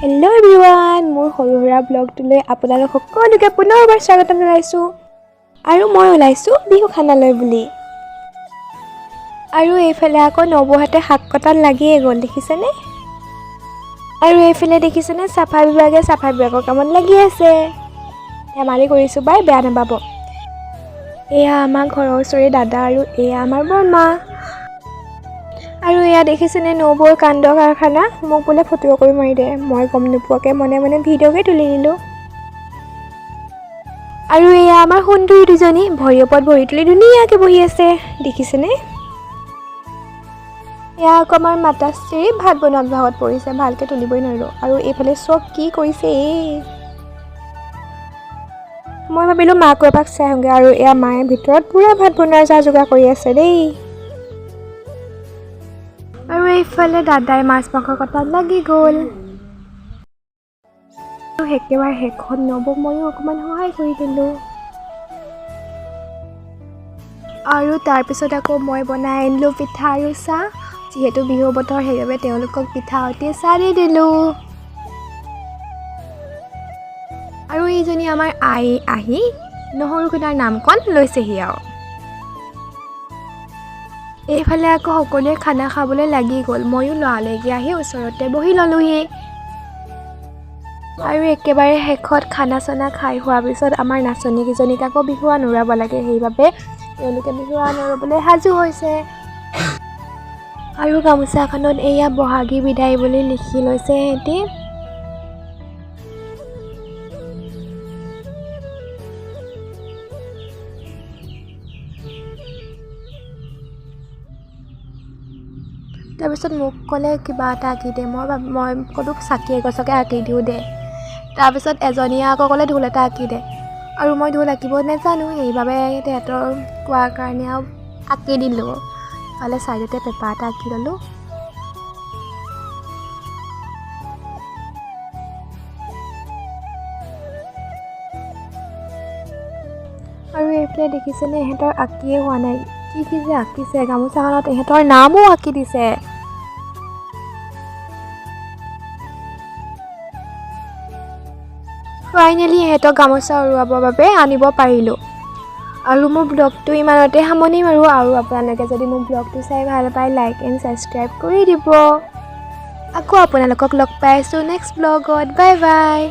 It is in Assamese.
হেল্ল' এভৰিৱান, মোৰ সৰু সুৰা ব্লগটোলৈ আপোনালোক সকলোকে পুনৰবাৰ স্বাগতম জনাইছোঁ। আৰু মই ওলাইছোঁ বিহু খানালৈ বুলি। আৰু এইফালে আকৌ নবৌহঁতে শাক কটাত লাগিয়ে গ'ল, দেখিছেনে? আৰু এইফালে দেখিছেনে চাফা বিভাগৰ কামত লাগি আছে। ধেমালি কৰিছোঁ বাই, বেয়া নাপাব। এয়া আমাৰ ঘৰৰ ওচৰৰে দাদা আৰু এয়া আমাৰ বৰমা। আৰু এয়া দেখিছেনে নবৌৰ কাণ্ড কাৰখানা, মোক বোলে ফটো কৰি মাৰি দে। মই গম নোপোৱাকৈ মনে মনে ভিডিঅ'কে তুলি নিলোঁ। আৰু এয়া আমাৰ সুন্দৰী দুজনী ভৰিৰ ওপৰত ভৰি তুলি ধুনীয়াকৈ বহি আছে, দেখিছেনে? এয়া আকৌ আমাৰ মাতাশ্ৰী ভাত বনোৱাত ভাগত পৰিছে, ভালকৈ তুলিবই নোৱাৰিলোঁ। আৰু এইফালে চব কি কৰিছে মই ভাবিলোঁ মাকো এপাক চাই আহোঁগৈ। আৰু এয়া মায়ে ভিতৰত পূৰা ভাত বনোৱাৰ যা যোগাৰ কৰি আছে দেই। আৰু এইফালে দাদাই মাছ মাংস কটাত লাগি গ'ল। একেবাৰে শেষত নবৌক ময়ো অকণমান সহায় কৰি দিলোঁ। আৰু তাৰপিছত আকৌ মই বনাই আনিলোঁ পিঠা আৰু চাহ। যিহেতু বিহু বতৰ, সেইবাবে তেওঁলোকক পিঠা সৈতে চাহ দি দিলোঁ। আৰু এইজনী আমাৰ আই আহি নহৰু খুন্দাৰ নামকণ লৈছেহি আৰু। এইফালে আকৌ সকলোৱে খানা খাবলৈ লাগি গ'ল। ময়ো লৰালৰিকৈ আহি ওচৰতে বহি ল'লোহি। আৰু একেবাৰে শেষত খানা চানা খাই হোৱাৰ পিছত আমাৰ নাচনীকেইজনীক আকৌ বিহুৱান উৰাব লাগে, সেইবাবে তেওঁলোকে বিহুৱান উৰাবলৈ সাজু হৈছে। আৰু গামোচাখনত এয়া বহাগী বিদায় বুলি লিখি লৈছে সিহঁতি। তাৰপিছত মোক ক'লে কিবা এটা আঁকি দে। মই ক'লোঁ চাকি এগছকে আঁকি দিওঁ দে। তাৰপিছত এজনীয়ে আকৌ ক'লে ঢোল এটা আঁকি দে। আৰু মই ঢোল আঁকিব নাজানো, সেইবাবে তেহেঁতৰ কোৱাৰ কাৰণে আৰু আঁকি দিলোঁ। ইফালে ছাইডতে পেপাৰ এটা আঁকি ল'লোঁ। আৰু এইফালে দেখিছেনে ইহঁতৰ আঁকিয়ে হোৱা নাই, কি যে আঁকিছে। গামোচাখনত ইহঁতৰ নামো আঁকি দিছে। ফাইনেলি ইহঁতক গামোচা উৰুৱাবৰ বাবে আনিব পাৰিলোঁ। আৰু মোৰ ব্লগটো ইমানতে সামৰণি মাৰোঁ। আৰু আপোনালোকে যদি মোৰ ব্লগটো চাই ভাল পায়, লাইক এণ্ড ছাবস্ক্ৰাইব কৰি দিব। আকৌ আপোনালোকক লগ পাই আছোঁ নেক্সট ব্লগত। Bye bye.